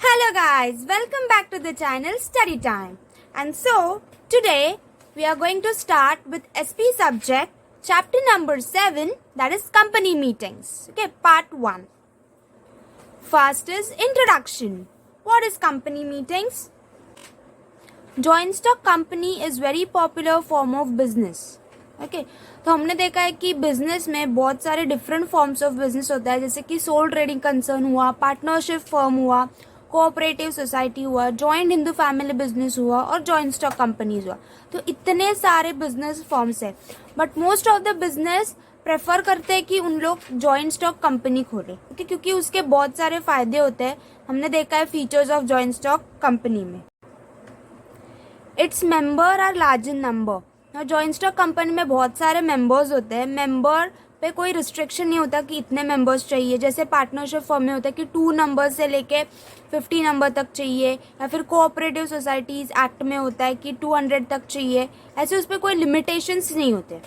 Hello guys, welcome back to the channel Study Time. And so, today we are going to start with SP subject, chapter number 7, that is company meetings. Okay, part 1. First is introduction. What is company meetings? Joint stock company is very popular form of business. Okay तो हमने देखा है कि business में बहुत सारे different forms of business होता है, जैसे कि सोल ट्रेडिंग कंसर्न हुआ, पार्टनरशिप फर्म हुआ, कोऑपरेटिव सोसाइटी हुआ, जॉइंट हिंदू फैमिली बिजनेस हुआ और जॉइंट स्टॉक कंपनीज हुआ. तो इतने सारे बिजनेस फॉर्म्स है, but most of the business prefer करते हैं कि उन लोग जॉइंट स्टॉक कंपनी खोले, ओके, क्योंकि उसके बहुत सारे फायदे होते हैं. हमने देखा है features of joint stock company में. Its member are large in number. Joint stock company में बहुत सारे मेंबर्स होते हैं. मेंबर पे कोई रिस्ट्रिक्शन नहीं होता कि इतने मेंबर्स चाहिए, जैसे पार्टनरशिप फॉर्म में होता है कि 2 नंबर से लेके 50 नंबर तक चाहिए, या फिर कोऑपरेटिव सोसाइटीज एक्ट में होता है कि 200 तक चाहिए. ऐसे उस पर कोई लिमिटेशंस नहीं होते.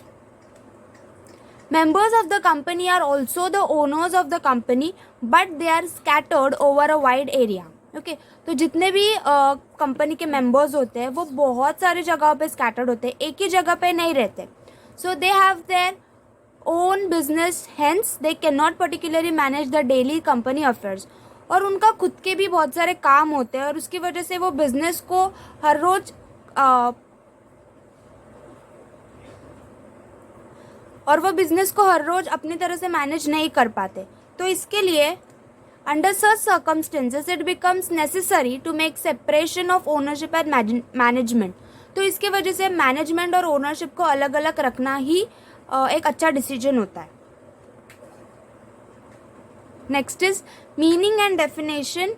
Members of the company are also the owners of the company, but they are scattered over a wide area. Okay, तो जितने भी कंपनी के मेंबर्स होते हैं वो बहुत सारी जगहों पे स्कैटर्ड होते हैं, एक ही जगह पे नहीं रहते. So they have their own business, hence they can not particularly manage the daily company affairs. और उनका खुद के भी बहुत सारे काम होते हैं और उसकी वजह से वो बिजनेस को हर रोज अपनी तरह से मैनेज नहीं कर पाते. तो इसके लिए under such circumstances it becomes necessary to make separation of ownership and management. तो इसके वजह से मैनेजमेंट और ओनरशिप को अलग अलग रखना ही एक अच्छा डिसीजन होता है. Next is meaning and definition.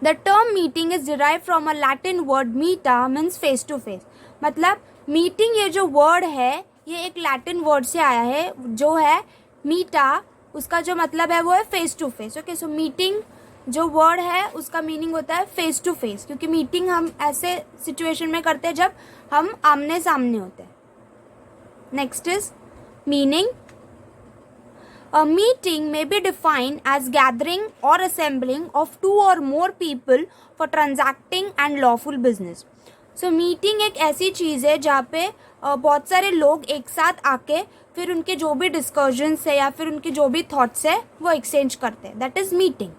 The term meeting is derive from a Latin word meta, means face to face. मतलब मीटिंग ये जो वर्ड है ये एक लैटिन वर्ड से आया है जो है मीटा. उसका जो मतलब है वो है face to face. Okay, so meeting जो वर्ड है उसका मीनिंग होता है फेस टू फेस, क्योंकि मीटिंग हम ऐसे सिचुएशन में करते हैं जब हम आमने सामने होते हैं. Next is meaning. A meeting may be defined as gathering और assembling of 2 or more people for transacting and lawful business. So meeting एक ऐसी चीज़ है जहाँ पे बहुत सारे लोग एक साथ आके फिर उनके जो भी डिस्कशंस है या फिर उनके जो भी थॉट्स है वो एक्सचेंज करते हैं. That is meeting.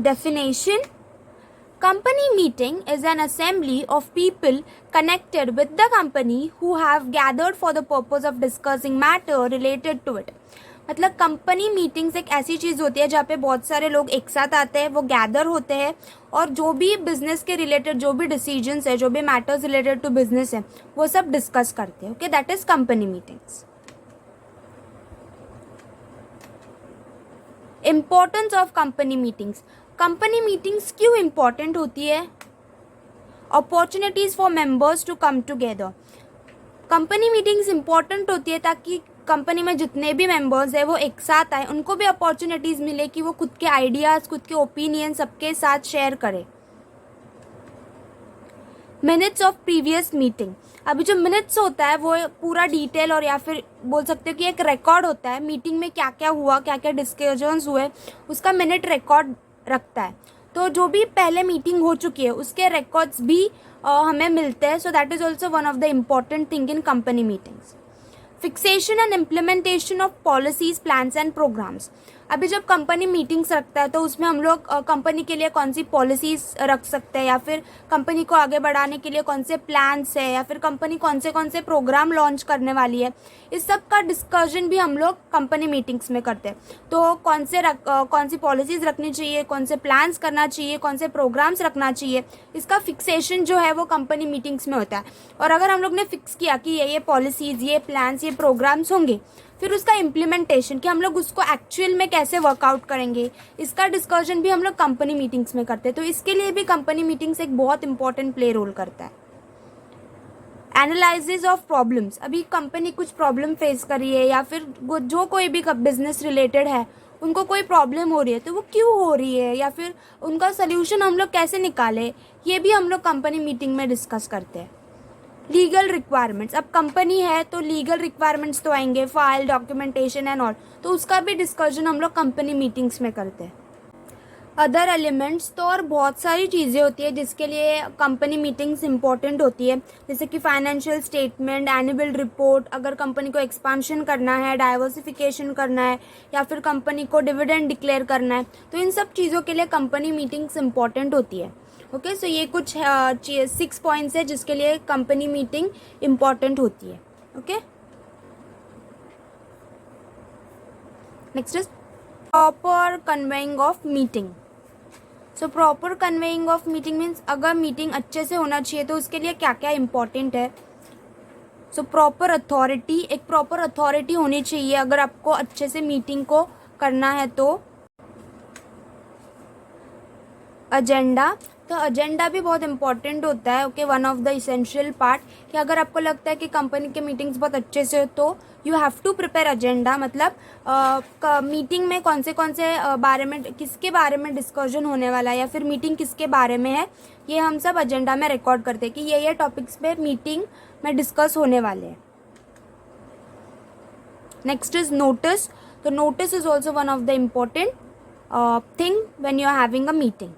Definition. Company meeting is an assembly of people connected with the company who have gathered for the purpose of discussing matter related to it. मतलब कंपनी मीटिंग्स एक ऐसी चीज़ होती है जहाँ पे बहुत सारे लोग एक साथ आते हैं, वो गैदर होते हैं और जो भी बिजनेस के रिलेटेड जो भी डिसीजंस है, जो भी मैटर्स रिलेटेड टू बिजनेस है, वो सब डिस्कस करते हैं. Okay, that is company meetings. Importance of company meetings. Company meetings क्यों इम्पोर्टेंट होती है? Opportunities for members to come together. Company meetings important होती है ताकि कंपनी में जितने भी मेंबर्स हैं वो एक साथ आए, उनको भी अपॉर्चुनिटीज़ मिले कि वो खुद के आइडियाज़, खुद के ओपिनियन सबके साथ शेयर करें. Minutes of previous meeting. अभी जो मिनट्स होता है वो पूरा डिटेल और या फिर बोल सकते हो कि एक रिकॉर्ड होता है मीटिंग में क्या क्या हुआ, क्या क्या डिस्कशंस हुए, उसका मिनट रिकॉर्ड रखता है. तो जो भी पहले मीटिंग हो चुकी है उसके रिकॉर्ड्स भी हमें मिलते हैं. So that is also one of the important thing in company meetings. Fixation and implementation of policies, plans and programmes. अभी जब कंपनी मीटिंग्स रखता है तो उसमें हम लोग कंपनी के लिए कौन सी पॉलिसीज रख सकते हैं, या फिर कंपनी को आगे बढ़ाने के लिए कौन से प्लान्स है, या फिर कंपनी कौन से प्रोग्राम लॉन्च करने वाली है, इस सब का डिस्कशन भी हम लोग कंपनी मीटिंग्स में करते हैं. तो कौन सी पॉलिसीज रखनी चाहिए, कौन से प्लान्स करना चाहिए, कौन से प्रोग्राम्स रखना चाहिए, इसका फिक्सेशन जो है वो कंपनी मीटिंग्स में होता है. और अगर हम लोग ने फिक्स किया कि ये पॉलिसीज, ये प्लान्स, ये प्रोग्राम्स होंगे, फिर उसका इम्प्लीमेंटेशन कि हम लोग उसको एक्चुअल में कैसे वर्कआउट करेंगे, इसका डिस्कशन भी हम लोग कंपनी मीटिंग्स में करते हैं. तो इसके लिए भी कंपनी मीटिंग्स एक बहुत इंपॉर्टेंट प्ले रोल करता है. Analysis of problems. अभी कंपनी कुछ प्रॉब्लम फेस कर रही है या फिर जो कोई भी बिजनेस रिलेटेड है उनको कोई प्रॉब्लम हो रही है, तो वो क्यों हो रही है या फिर उनका सोल्यूशन हम लोग कैसे निकालें, ये भी हम लोग कंपनी मीटिंग में डिस्कस करते हैं. Legal requirements. अब कंपनी है तो लीगल रिक्वायरमेंट्स तो आएंगे, फाइल, डॉक्यूमेंटेशन एंड ऑल, तो उसका भी डिस्कशन हम लोग कंपनी मीटिंग्स में करते हैं. अदर एलिमेंट्स तो और बहुत सारी चीज़ें होती है जिसके लिए कंपनी मीटिंग्स इंपॉर्टेंट होती है, जैसे कि फाइनेंशियल स्टेटमेंट, एनुअल रिपोर्ट, अगर कंपनी को एक्सपांशन करना है, डाइवर्सिफिकेशन करना है, या फिर कंपनी को डिविडेंड डिक्लेयर करना है, तो इन सब चीज़ों के लिए कंपनी मीटिंग्स इंपॉर्टेंट होती है। ओके, सो ये कुछ 6 पॉइंट्स है जिसके लिए कंपनी मीटिंग इंपॉर्टेंट होती है। Okay, next is proper conveying of meeting. So proper conveying of meeting means अगर मीटिंग अच्छे से होना चाहिए तो उसके लिए क्या क्या इंपॉर्टेंट है। सो प्रॉपर अथॉरिटी, एक प्रॉपर अथॉरिटी होनी चाहिए अगर आपको अच्छे से मीटिंग को करना है तो। एजेंडा, तो एजेंडा भी बहुत इंपॉर्टेंट होता है। Okay, one of the essential part कि अगर आपको लगता है कि कंपनी के मीटिंग्स बहुत अच्छे से हो तो you have to prepare agenda, मतलब मीटिंग में कौन से बारे में, किसके बारे में डिस्कशन होने वाला है या फिर मीटिंग किसके बारे में है, ये हम सब एजेंडा में रिकॉर्ड करते हैं कि ये टॉपिक्स पे मीटिंग में डिस्कस होने वाले हैं। Next is notice. तो notice is also one of the important thing when you are having a meeting.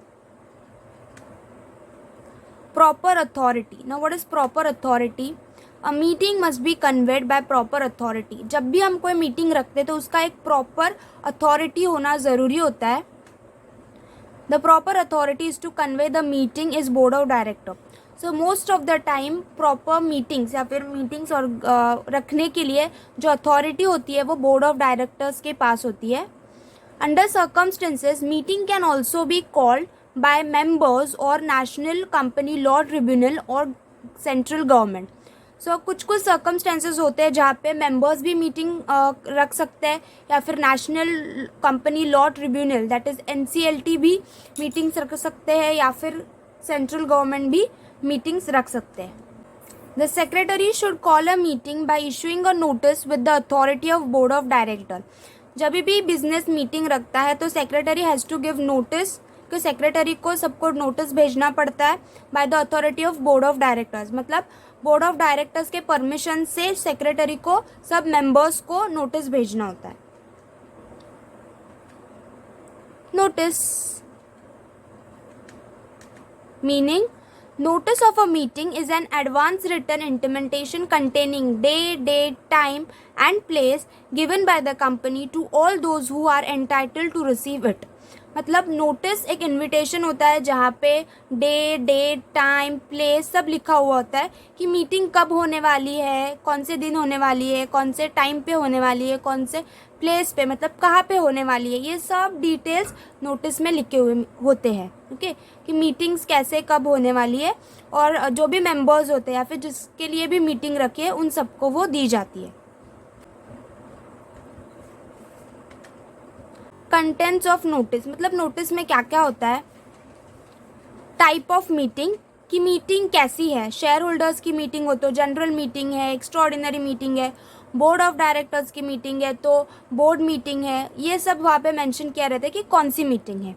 Proper authority. Now what is proper authority? A meeting must be conveyed by proper authority. जब भी हम कोई meeting रखते हैं तो उसका एक प्रॉपर अथॉरिटी होना ज़रूरी होता है। The proper authority is to convey the meeting is board of director. So most of the time proper meetings या फिर मीटिंग्स और रखने के लिए जो अथॉरिटी होती है वो बोर्ड ऑफ डायरेक्टर्स के पास होती है। Under circumstances, meeting can also be called by members or national company law tribunal और central government. So कुछ circumstances होते हैं जहाँ पे members भी मीटिंग रख सकते हैं या फिर national company law tribunal that is NCLT भी मीटिंग्स रख सकते हैं या फिर central government भी मीटिंग्स रख सकते हैं। The secretary should call a meeting by issuing a notice with the authority of board of director. जब भी बिजनेस मीटिंग रखता है तो secretary has to give notice, कि सेक्रेटरी को सबको नोटिस भेजना पड़ता है by the authority of board of directors, मतलब बोर्ड ऑफ डायरेक्टर्स के परमिशन से सेक्रेटरी को सब मेंबर्स को नोटिस भेजना होता है। Notice meaning, notice of a meeting is an advance written intimation containing day, date, time and place given by the company to all those who are entitled to receive it. मतलब notice एक invitation होता है जहाँ पे day, date, time, place सब लिखा हुआ होता है कि मीटिंग कब होने वाली है, कौन से दिन होने वाली है, कौन से टाइम पे होने वाली है, कौन से प्लेस पे, मतलब कहाँ पे होने वाली है, ये सब डिटेल्स नोटिस में लिखे हुए होते हैं। ओके, कि मीटिंग्स कैसे कब होने वाली है और जो भी मेंबर्स होते हैं या फिर जिसके लिए भी मीटिंग रखी है उन सबको वो दी जाती है। कंटेंट्स ऑफ नोटिस, मतलब नोटिस में क्या क्या होता है। टाइप ऑफ मीटिंग, कि मीटिंग कैसी है, शेयर होल्डर्स की मीटिंग हो तो जनरल मीटिंग है, एक्स्ट्राऑर्डिनरी मीटिंग है, बोर्ड ऑफ डायरेक्टर्स की मीटिंग है तो बोर्ड मीटिंग है, ये सब वहाँ पे मेंशन किया रहता है कि कौन सी मीटिंग है।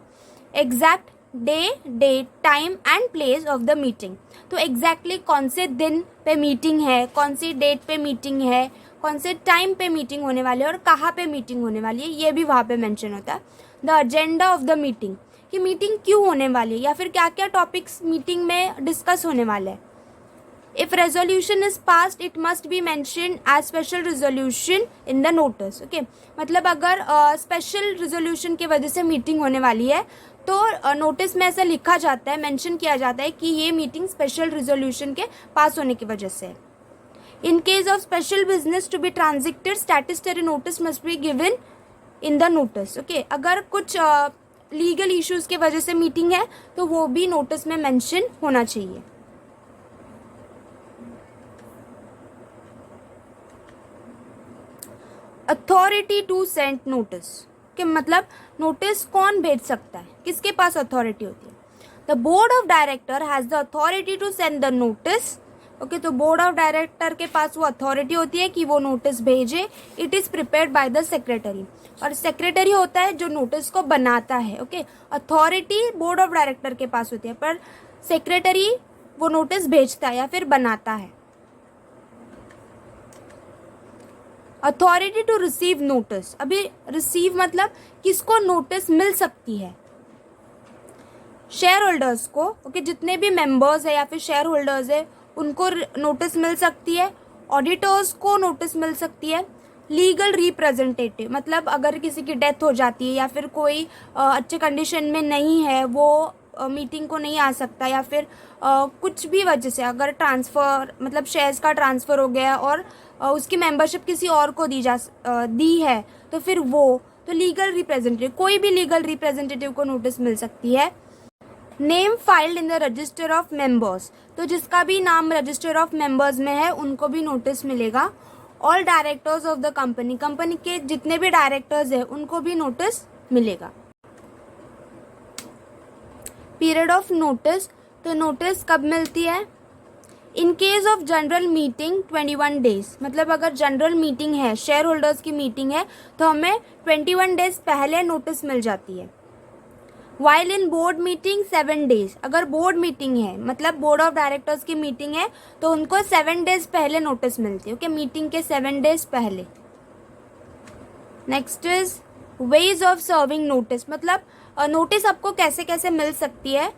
Exact day, date, time and place of the meeting, तो एग्जैक्टली कौन से दिन पे मीटिंग है, कौन सी डेट पे मीटिंग है, कौन से टाइम पे मीटिंग होने वाली है और कहाँ पे मीटिंग होने वाली है, ये भी वहाँ पे मेंशन होता है। The agenda of the meeting, कि मीटिंग क्यों होने वाली है या फिर क्या क्या टॉपिक्स मीटिंग में डिस्कस होने वाले हैं। If resolution is passed it must be mention as special resolution in the notice. Okay, मतलब अगर स्पेशल रेजोल्यूशन की वजह से मीटिंग होने वाली है तो नोटिस में ऐसा लिखा जाता है, मेंशन किया जाता है कि ये मीटिंग स्पेशल रेजोल्यूशन के पास होने की वजह से। In case of special business to be transacted statutory notice must be given in the notice. Okay, अगर कुछ लीगल इश्यूज की वजह से मीटिंग है तो वो भी नोटिस में मेंशन होना चाहिए। अथॉरिटी टू सेंड नोटिस, कि मतलब नोटिस कौन भेज सकता है, किसके पास अथॉरिटी होती है। The board of director has the authority to send the notice. Okay, तो बोर्ड ऑफ डायरेक्टर के पास वो अथॉरिटी होती है कि वो नोटिस भेजे। It is prepared by the secretary, और सेक्रेटरी होता है जो नोटिस को बनाता है। Okay, authority board of director के पास होती है पर सेक्रेटरी वो नोटिस भेजता है या फिर बनाता है। अथॉरिटी टू रिसीव नोटिस, अभी रिसीव मतलब किसको नोटिस मिल सकती है। शेयर होल्डर्स को, ओके, जितने भी मेंबर्स है या फिर शेयर होल्डर्स है उनको नोटिस मिल सकती है, ऑडिटर्स को नोटिस मिल सकती है, लीगल रिप्रेजेंटेटिव मतलब अगर किसी की डेथ हो जाती है या फिर कोई अच्छे कंडीशन में नहीं है, वो मीटिंग को नहीं आ सकता, या फिर कुछ भी वजह से अगर ट्रांसफ़र मतलब शेयर्स का ट्रांसफ़र हो गया और उसकी मेंबरशिप किसी और को दी है, तो फिर वो तो लीगल रिप्रेजेंटेटिव, कोई भी लीगल रिप्रेजेंटेटिव को नोटिस मिल सकती है। Name filed in the register of members, तो जिसका भी नाम रजिस्टर ऑफ मेंबर्स में है उनको भी नोटिस मिलेगा। All directors of the company, company के जितने भी डायरेक्टर्स हैं उनको भी नोटिस मिलेगा। पीरियड ऑफ नोटिस, तो नोटिस कब मिलती है? इन case of general meeting 21 days, मतलब अगर जनरल मीटिंग है, शेयर होल्डर्स की मीटिंग है, तो हमें 21 डेज पहले नोटिस मिल जाती है। While in board meeting 7 days, अगर बोर्ड मीटिंग है मतलब बोर्ड ऑफ डायरेक्टर्स की मीटिंग है तो उनको 7 डेज पहले नोटिस मिलती है, ओके, मीटिंग के 7 डेज पहले। Next is ways of serving notice, मतलब नोटिस आपको कैसे कैसे मिल सकती है।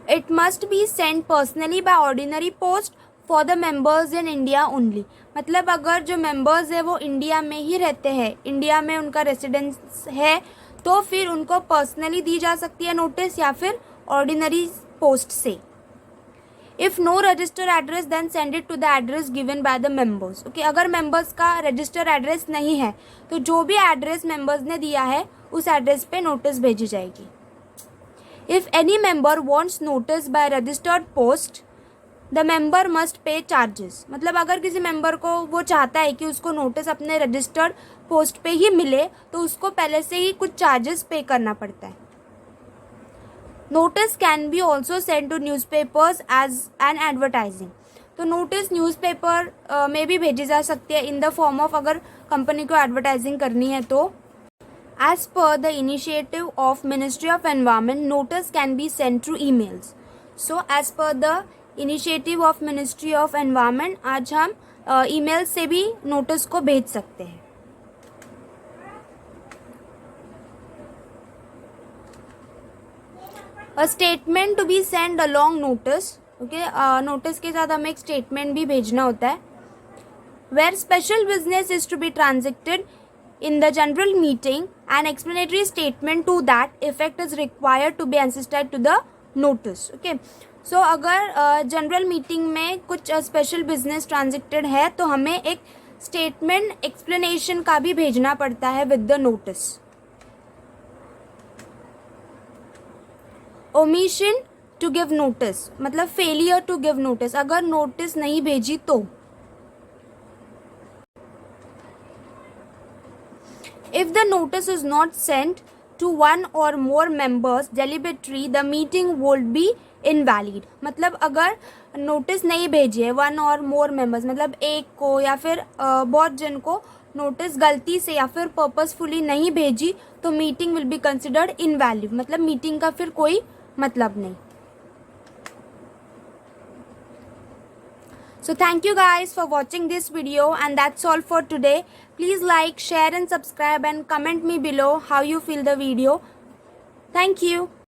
It must be send personally by ordinary post for the members in India only, मतलब अगर जो मेंबर्स है वो इंडिया में ही रहते हैं, इंडिया में उनका रेसिडेंस है, तो फिर उनको पर्सनली दी जा सकती है नोटिस या फिर ऑर्डिनरी पोस्ट से। If no register address then send it to the address given by the members, okay, अगर मेंबर्स का रजिस्टर एड्रेस नहीं है तो जो भी एड्रेस मेंबर्स ने दिया है उस एड्रेस पे नोटिस भेजी जाएगी। If any member wants notice by registered post the member must pay charges, मतलब अगर किसी मेंबर को वो चाहता है कि उसको नोटिस अपने रजिस्टर्ड पोस्ट पे ही मिले तो उसको पहले से ही कुछ चार्जेस पे करना पड़ता है। Notice can be also send to newspapers as an advertising, तो नोटिस न्यूज़पेपर में भी भेजी जा सकती है इन द फॉर्म ऑफ, अगर कंपनी को एडवर्टाइजिंग करनी है तो। As per the initiative of ministry of environment notice can be send through emails, so as per the initiative of ministry of environment आज हम ईमेल से भी नोटिस को भेज सकते हैं। A statement to be send along notice, okay, notice के साथ हमें एक स्टेटमेंट भी भेजना होता है। Where special business is to be transacted in the general meeting an explanatory statement to that effect is required to be annexed to the notice, okay. So अगर general meeting में कुछ स्पेशल बिजनेस ट्रांजेक्टेड है तो हमें एक statement explanation का भी भेजना पड़ता है with the notice. Omission to give notice, मतलब फेलियर टू गिव नोटिस, अगर नोटिस नहीं भेजी तो। If the notice is not sent to one or more members deliberately the meeting would be invalid, मतलब अगर नोटिस नहीं भेजी है वन और मोर मेंबर्स, मतलब एक को या फिर बहुत जन को नोटिस गलती से या फिर पर्पसफुली नहीं भेजी तो meeting will be considered invalid, मतलब मीटिंग का फिर कोई मतलब नहीं। So thank you guys for watching this video, and that's all for today. Please like, share and subscribe and comment me below how you feel the video. Thank you.